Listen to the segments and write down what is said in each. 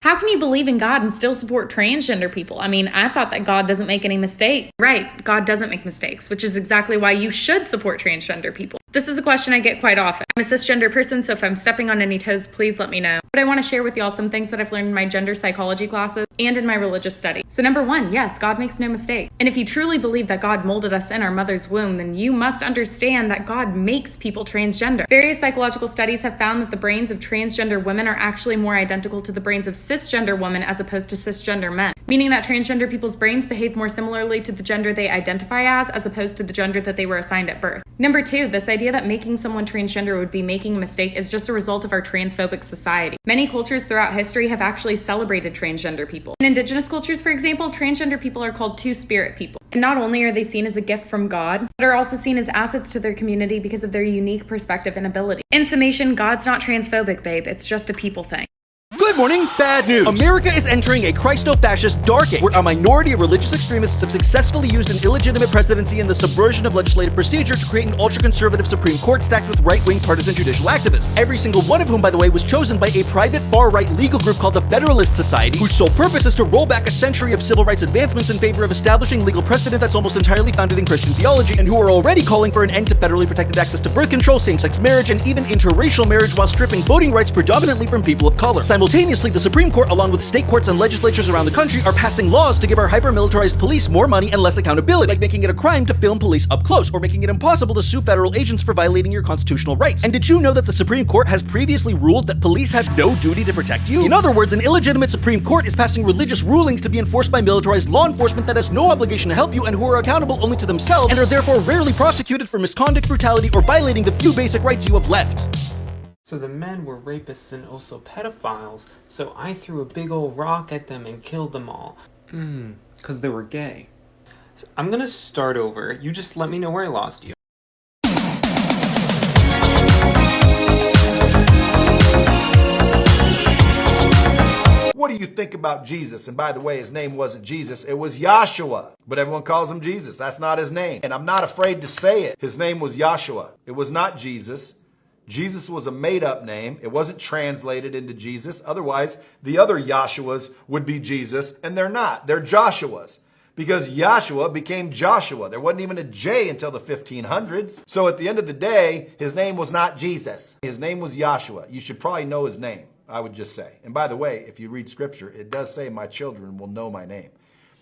How can you believe in God and still support transgender people? I mean, I thought that God doesn't make any mistakes. Right, God doesn't make mistakes, which is exactly why you should support transgender people. This is a question I get quite often. I'm a cisgender person, so if I'm stepping on any toes, please let me know. But I want to share with y'all some things that I've learned in my gender psychology classes and in my religious study. So number one, yes, God makes no mistake. And if you truly believe that God molded us in our mother's womb, then you must understand that God makes people transgender. Various psychological studies have found that the brains of transgender women are actually more identical to the brains of cisgender women as opposed to cisgender men, meaning that transgender people's brains behave more similarly to the gender they identify as opposed to the gender that they were assigned at birth. Number two, this idea that making someone transgender would be making a mistake is just a result of our transphobic society. Many cultures throughout history have actually celebrated transgender people. In indigenous cultures, for example, transgender people are called two-spirit people. And not only are they seen as a gift from God, but are also seen as assets to their community because of their unique perspective and ability. In summation, God's not transphobic, babe. It's just a people thing. Good morning, bad news! America is entering a Christo-fascist dark age, where a minority of religious extremists have successfully used an illegitimate presidency and the subversion of legislative procedure to create an ultra-conservative Supreme Court stacked with right-wing partisan judicial activists. Every single one of whom, by the way, was chosen by a private far-right legal group called the Federalist Society, whose sole purpose is to roll back a century of civil rights advancements in favor of establishing legal precedent that's almost entirely founded in Christian theology, and who are already calling for an end to federally protected access to birth control, same-sex marriage, and even interracial marriage while stripping voting rights predominantly from people of color. Simultaneously, the Supreme Court, along with state courts and legislatures around the country, are passing laws to give our hyper-militarized police more money and less accountability, like making it a crime to film police up close, or making it impossible to sue federal agents for violating your constitutional rights. And did you know that the Supreme Court has previously ruled that police have no duty to protect you? In other words, an illegitimate Supreme Court is passing religious rulings to be enforced by militarized law enforcement that has no obligation to help you and who are accountable only to themselves and are therefore rarely prosecuted for misconduct, brutality, or violating the few basic rights you have left. So the men were rapists and also pedophiles, so I threw a big old rock at them and killed them all. 'Cause they were gay. So I'm gonna start over. You just let me know where I lost you. What do you think about Jesus? And by the way, his name wasn't Jesus, it was Yahshua. But everyone calls him Jesus. That's not his name. And I'm not afraid to say it. His name was Yahshua. It was not Jesus. Jesus was a made-up name. It wasn't translated into Jesus. Otherwise, the other Yahshuas would be Jesus, and they're not. They're Joshuas. Because Yahshua became Joshua. There wasn't even a J until the 1500s. So at the end of the day, his name was not Jesus. His name was Yahshua. You should probably know his name, I would just say. And by the way, if you read scripture, it does say, my children will know my name.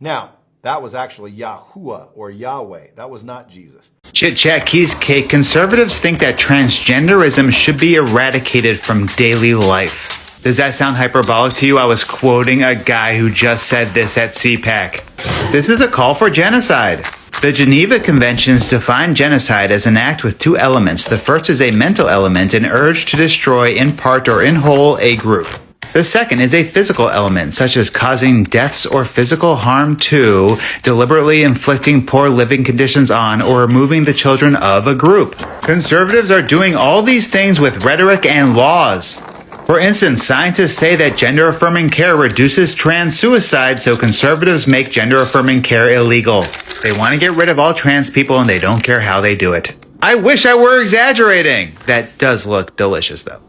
Now, that was actually Yahuwah or Yahweh. That was not Jesus. Chit Chat Keys Cake. Conservatives think that transgenderism should be eradicated from daily life. Does that sound hyperbolic to you? I was quoting a guy who just said this at CPAC. This is a call for genocide. The Geneva Conventions define genocide as an act with two elements. The first is a mental element, an urge to destroy in part or in whole a group. The second is a physical element, such as causing deaths or physical harm to, deliberately inflicting poor living conditions on, or removing the children of a group. Conservatives are doing all these things with rhetoric and laws. For instance, scientists say that gender-affirming care reduces trans suicide, so conservatives make gender-affirming care illegal. They want to get rid of all trans people and they don't care how they do it. I wish I were exaggerating. That does look delicious, though.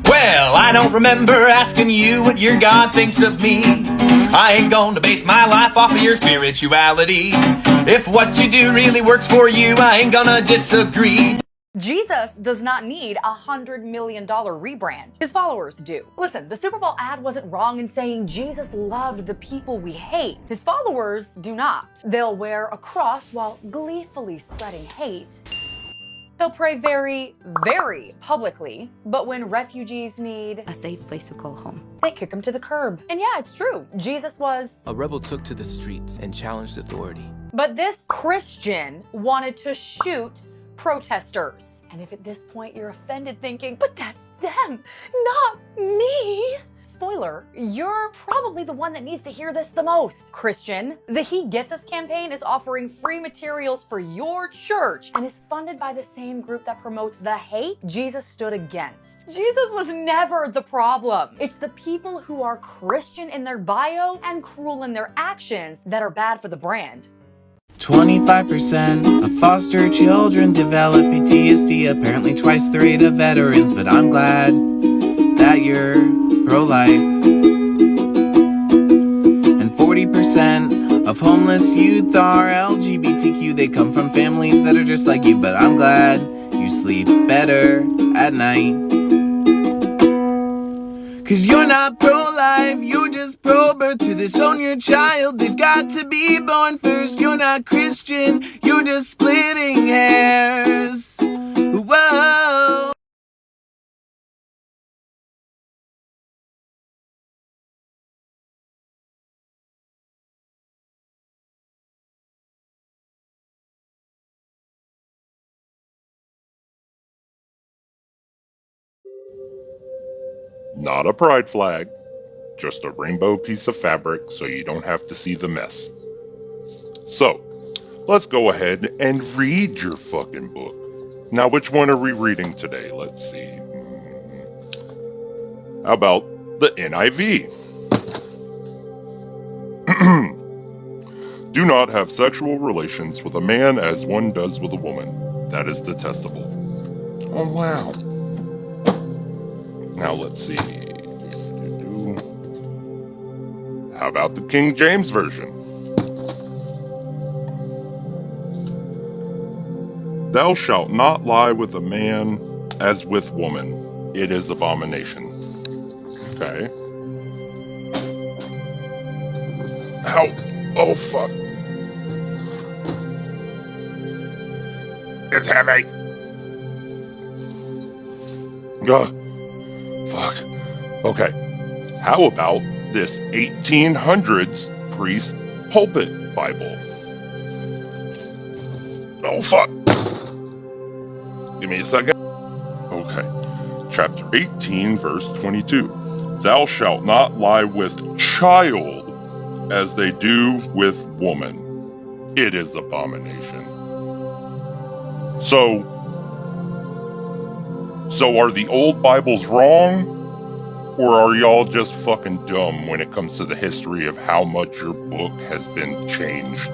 Well, I don't remember asking you what your God thinks of me. I ain't gonna base my life off of your spirituality. If what you do really works for you, I ain't gonna disagree. Jesus does not need $100 million rebrand. His followers do. Listen, the Super Bowl ad wasn't wrong in saying Jesus loved the people we hate. His followers do not. They'll wear a cross while gleefully spreading hate. They'll pray very, very publicly, but when refugees need a safe place to call home, they kick them to the curb. And yeah, it's true. Jesus was a rebel, took to the streets and challenged authority. But this Christian wanted to shoot protesters. And if at this point you're offended thinking, but that's them, not me. Spoiler, you're probably the one that needs to hear this the most. Christian, the He Gets Us campaign is offering free materials for your church and is funded by the same group that promotes the hate Jesus stood against. Jesus was never the problem. It's the people who are Christian in their bio and cruel in their actions that are bad for the brand. 25% of foster children develop PTSD, apparently twice the rate of veterans, but I'm glad that you're pro-life. And 40% of homeless youth are LGBTQ. They come from families that are just like you, but I'm glad you sleep better at night. 'Cause you're not pro-life, you're just pro-birth. To disown your child, they've got to be born first. You're not Christian, you're just splitting hairs. Whoa. Not a pride flag, just a rainbow piece of fabric so you don't have to see the mess. So, let's go ahead and read your fucking book. Now, which one are we reading today? Let's see. How about the NIV? Do not have sexual relations with a man as one does with a woman. That is detestable. Oh, wow. Now let's see. How about the King James Version? Thou shalt not lie with a man as with woman. It is abomination. Okay. Ow. Oh, fuck. It's heavy. Ugh. Fuck. Okay. How about this 1800s priest pulpit Bible? Oh, fuck. Give me a second. Okay. Chapter 18, verse 22. Thou shalt not lie with child as they do with woman. It is abomination. So are the old Bibles wrong? Or are y'all just fucking dumb when it comes to the history of how much your book has been changed?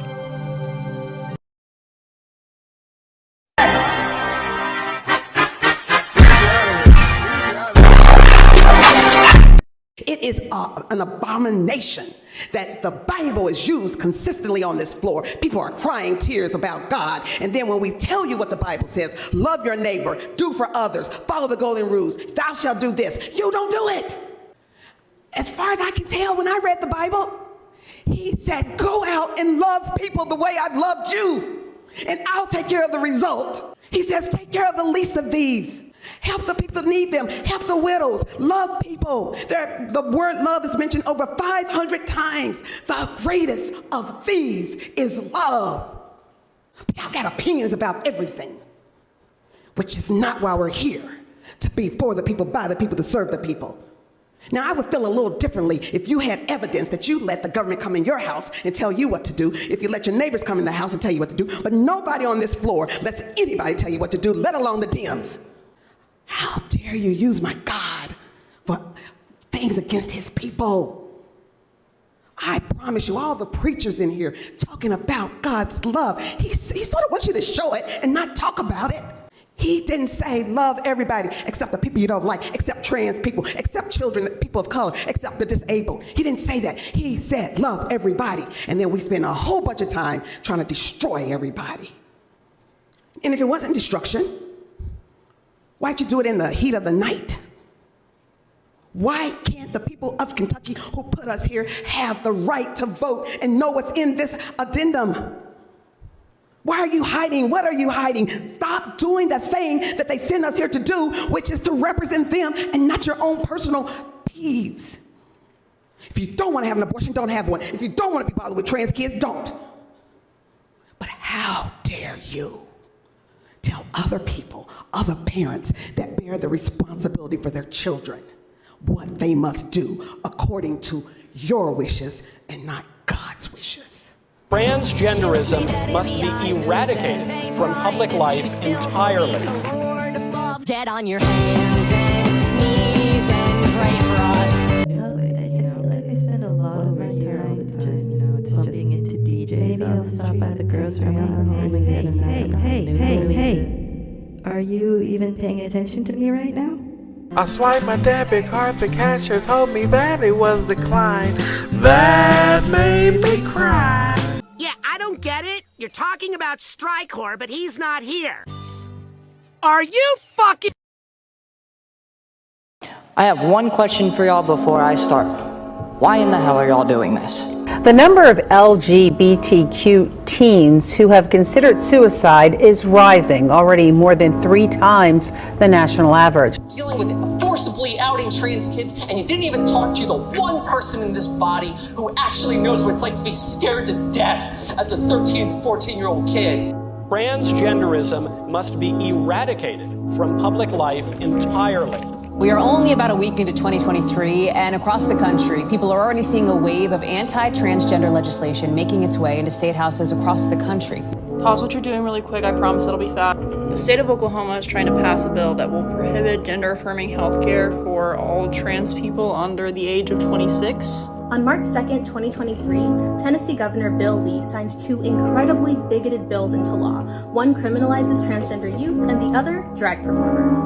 It is an abomination that the Bible is used consistently on this floor. People are crying tears about God. And then when we tell you what the Bible says, love your neighbor, do for others, follow the golden rules, thou shalt do this, you don't do it. As far as I can tell, when I read the Bible, he said, go out and love people the way I've loved you, and I'll take care of the result. He says, take care of the least of these. Help the people that need them. Help the widows. Love people. The word love is mentioned over 500 times. The greatest of these is love. But y'all got opinions about everything, which is not why we're here, to be for the people, by the people, to serve the people. Now, I would feel a little differently if you had evidence that you let the government come in your house and tell you what to do, if you let your neighbors come in the house and tell you what to do, but nobody on this floor lets anybody tell you what to do, let alone the Dems. How dare you use my God for things against his people? I promise you, all the preachers in here talking about God's love, he sort of wants you to show it and not talk about it. He didn't say love everybody except the people you don't like, except trans people, except children, people of color, except the disabled. He didn't say that. He said love everybody. And then we spend a whole bunch of time trying to destroy everybody. And if it wasn't destruction, why'd you do it in the heat of the night? Why can't the people of Kentucky who put us here have the right to vote and know what's in this addendum? Why are you hiding? What are you hiding? Stop doing the thing that they send us here to do, which is to represent them and not your own personal peeves. If you don't want to have an abortion, don't have one. If you don't want to be bothered with trans kids, don't. But how dare you tell other people, other parents that bear the responsibility for their children what they must do according to your wishes and not God's wishes. Transgenderism must be eradicated from public life entirely. Get on your hands and knees and pray for us. I spend a lot of my time just bumping into DJs I'll stop by the grocery on the home and get hey. Are you even paying attention to me right now? I swiped my debit card, the cashier told me that it was declined. That made me cry. Yeah, I don't get it. You're talking about Strikehor, but he's not here. Are you fucking... I have one question for y'all before I start. Why in the hell are y'all doing this? The number of LGBTQ teens who have considered suicide is rising, already more than 3 times the national average. Dealing with forcibly outing trans kids, and you didn't even talk to the one person in this body who actually knows what it's like to be scared to death as a 13 to 14-year-old kid. Transgenderism must be eradicated from public life entirely. We are only about a week into 2023, and across the country, people are already seeing a wave of anti-transgender legislation making its way into state houses across the country. Pause what you're doing really quick, I promise it'll be fast. The state of Oklahoma is trying to pass a bill that will prohibit gender-affirming healthcare for all trans people under the age of 26. On March 2nd, 2023, Tennessee Governor Bill Lee signed 2 incredibly bigoted bills into law. One criminalizes transgender youth, and the other, drag performers.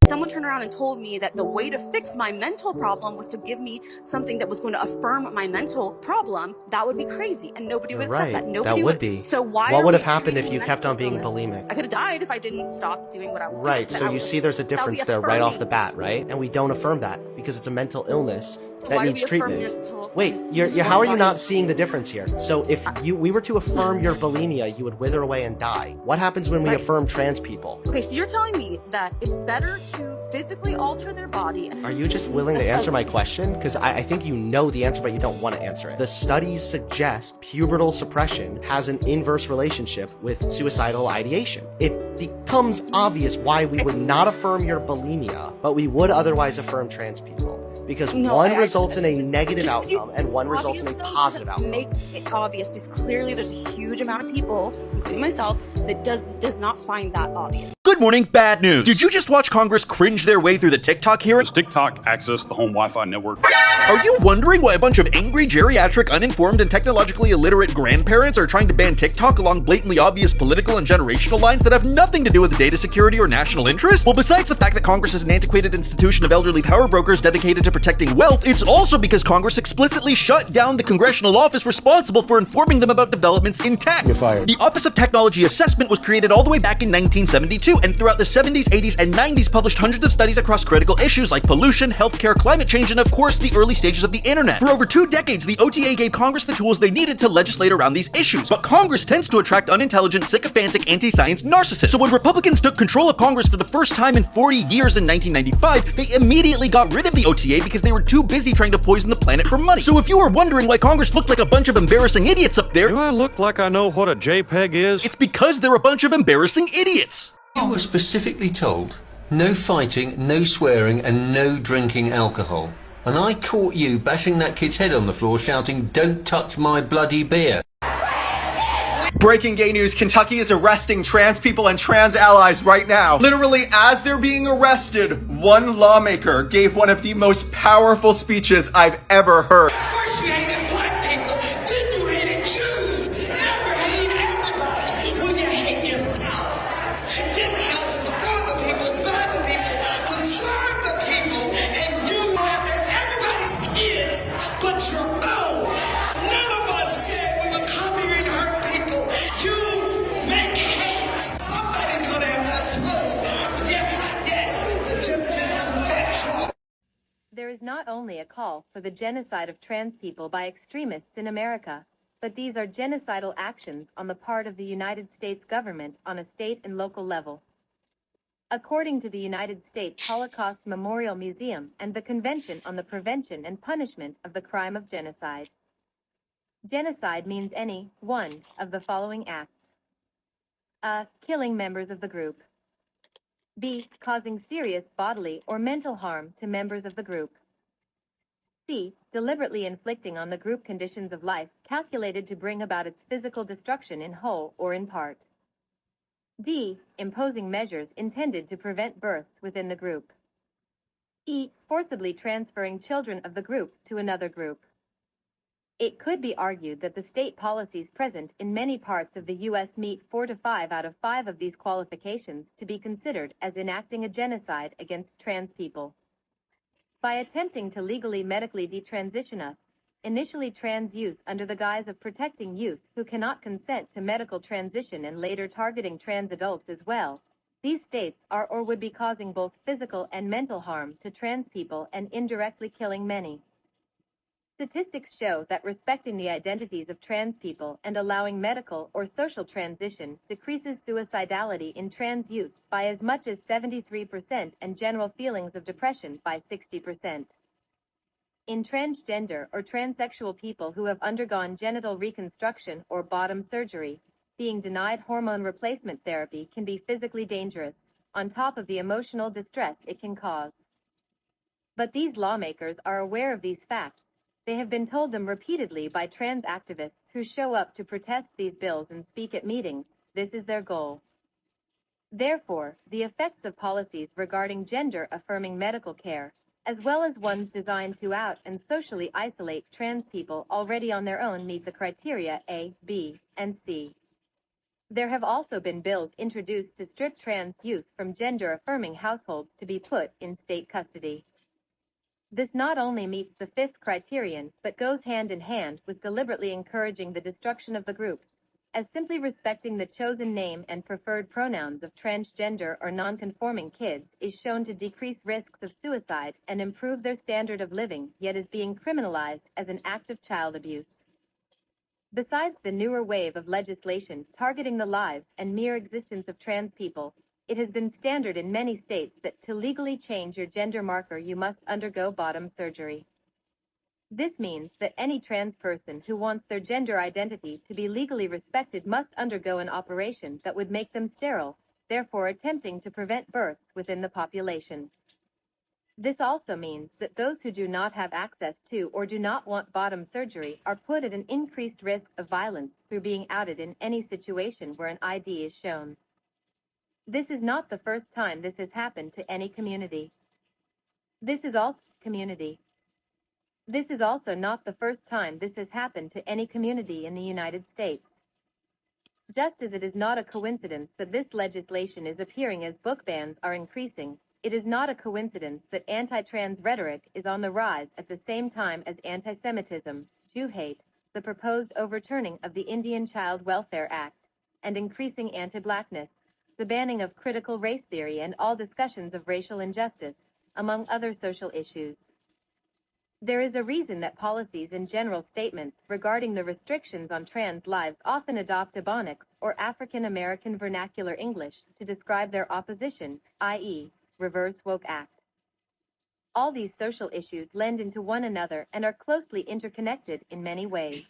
Someone turned around and told me that the way to fix my mental problem was to give me something that was going to affirm my mental problem. That would be crazy, and nobody would accept that. Nobody that would be. So why? What would have happened if you kept on being illness? bulimic? I could have died if I didn't stop doing what I was doing. Right, so you see there's a difference there right off the bat, right? And we don't affirm that because it's a mental illness that why do needs we affirm treatment. mental- Wait, how are you not seeing the difference here? So if we were to affirm your bulimia, you would wither away and die. What happens when we affirm trans people? Okay, so you're telling me that it's better to physically alter their body. Are you just willing to answer my question? Because I think you know the answer, but you don't want to answer it. The studies suggest pubertal suppression has an inverse relationship with suicidal ideation. It becomes obvious why we would not affirm your bulimia, but we would otherwise affirm trans people. Because one results in a negative outcome and one results in a positive outcome. Make it obvious because clearly there's a huge amount of people, including myself, that does not find that obvious. Good morning, bad news. Did you just watch Congress cringe their way through the TikTok hearing? Does TikTok access the home Wi-Fi network? Are you wondering why a bunch of angry, geriatric, uninformed, and technologically illiterate grandparents are trying to ban TikTok along blatantly obvious political and generational lines that have nothing to do with data security or national interest? Well, besides the fact that Congress is an antiquated institution of elderly power brokers dedicated to protecting wealth, it's also because Congress explicitly shut down the congressional office responsible for informing them about developments in tech. You're fired. The Office of Technology Assessment was created all the way back in 1972, and throughout the 70s, 80s, and 90s published hundreds of studies across critical issues like pollution, healthcare, climate change, and of course, the early stages of the internet. For over 2 decades, the OTA gave Congress the tools they needed to legislate around these issues. But Congress tends to attract unintelligent, sycophantic, anti-science narcissists. So when Republicans took control of Congress for the first time in 40 years in 1995, they immediately got rid of the OTA because they were too busy trying to poison the planet for money. So if you were wondering why Congress looked like a bunch of embarrassing idiots up there, Do I look like I know what a JPEG is? it's because they're a bunch of embarrassing idiots. You were specifically told no fighting, no swearing, and no drinking alcohol. And I caught you bashing that kid's head on the floor shouting, "Don't touch my bloody beer." Breaking gay news, Kentucky is arresting trans people and trans allies right now. Literally, as they're being arrested, one lawmaker gave one of the most powerful speeches I've ever heard. First you hated black people, then you hated Jews. Now you're hating everybody when you hate yourself. This house is for the people, by the people, to serve the people, and you are after everybody's kids but your own. None of us said we would come here and hurt people. You make hate. Somebody's gonna have to tell. Yes, the gentleman from the back row. There is not only a call for the genocide of trans people by extremists in America, but these are genocidal actions on the part of the United States government on a state and local level. According to the United States Holocaust Memorial Museum and the Convention on the Prevention and Punishment of the Crime of Genocide, genocide means any one of the following acts. A. Killing members of the group. B. Causing serious bodily or mental harm to members of the group. C. Deliberately inflicting on the group conditions of life calculated to bring about its physical destruction in whole or in part. D. Imposing measures intended to prevent births within the group. E. Forcibly transferring children of the group to another group. It could be argued that the state policies present in many parts of the U.S. meet 4 to 5 out of 5 of these qualifications to be considered as enacting a genocide against trans people. By attempting to legally medically detransition us, initially trans youth under the guise of protecting youth who cannot consent to medical transition and later targeting trans adults as well, these states are or would be causing both physical and mental harm to trans people and indirectly killing many. Statistics show that respecting the identities of trans people and allowing medical or social transition decreases suicidality in trans youth by as much as 73% and general feelings of depression by 60%. In transgender or transsexual people who have undergone genital reconstruction or bottom surgery, being denied hormone replacement therapy can be physically dangerous, on top of the emotional distress it can cause. But these lawmakers are aware of these facts. They have been told them repeatedly by trans activists who show up to protest these bills and speak at meetings. This is their goal. Therefore, the effects of policies regarding gender-affirming medical care, as well as ones designed to out and socially isolate trans people already on their own, meet the criteria A, B, and C. There have also been bills introduced to strip trans youth from gender-affirming households to be put in state custody. This not only meets the fifth criterion, but goes hand in hand with deliberately encouraging the destruction of the groups, as simply respecting the chosen name and preferred pronouns of transgender or non-conforming kids is shown to decrease risks of suicide and improve their standard of living, yet is being criminalized as an act of child abuse. Besides the newer wave of legislation targeting the lives and mere existence of trans people, it has been standard in many states that to legally change your gender marker you must undergo bottom surgery. This means that any trans person who wants their gender identity to be legally respected must undergo an operation that would make them sterile, therefore attempting to prevent births within the population. This also means that those who do not have access to or do not want bottom surgery are put at an increased risk of violence through being outed in any situation where an ID is shown. This is not the first time this has happened to any community. This is also not the first time this has happened to any community in the United States. Just as it is not a coincidence that this legislation is appearing as book bans are increasing, it is not a coincidence that anti-trans rhetoric is on the rise at the same time as anti-Semitism, Jew hate, the proposed overturning of the Indian Child Welfare Act, and increasing anti-blackness, the banning of critical race theory and all discussions of racial injustice, among other social issues. There is a reason that policies and general statements regarding the restrictions on trans lives often adopt Ebonics or African American vernacular English to describe their opposition, i.e., Reverse Woke Act. All these social issues blend into one another and are closely interconnected in many ways.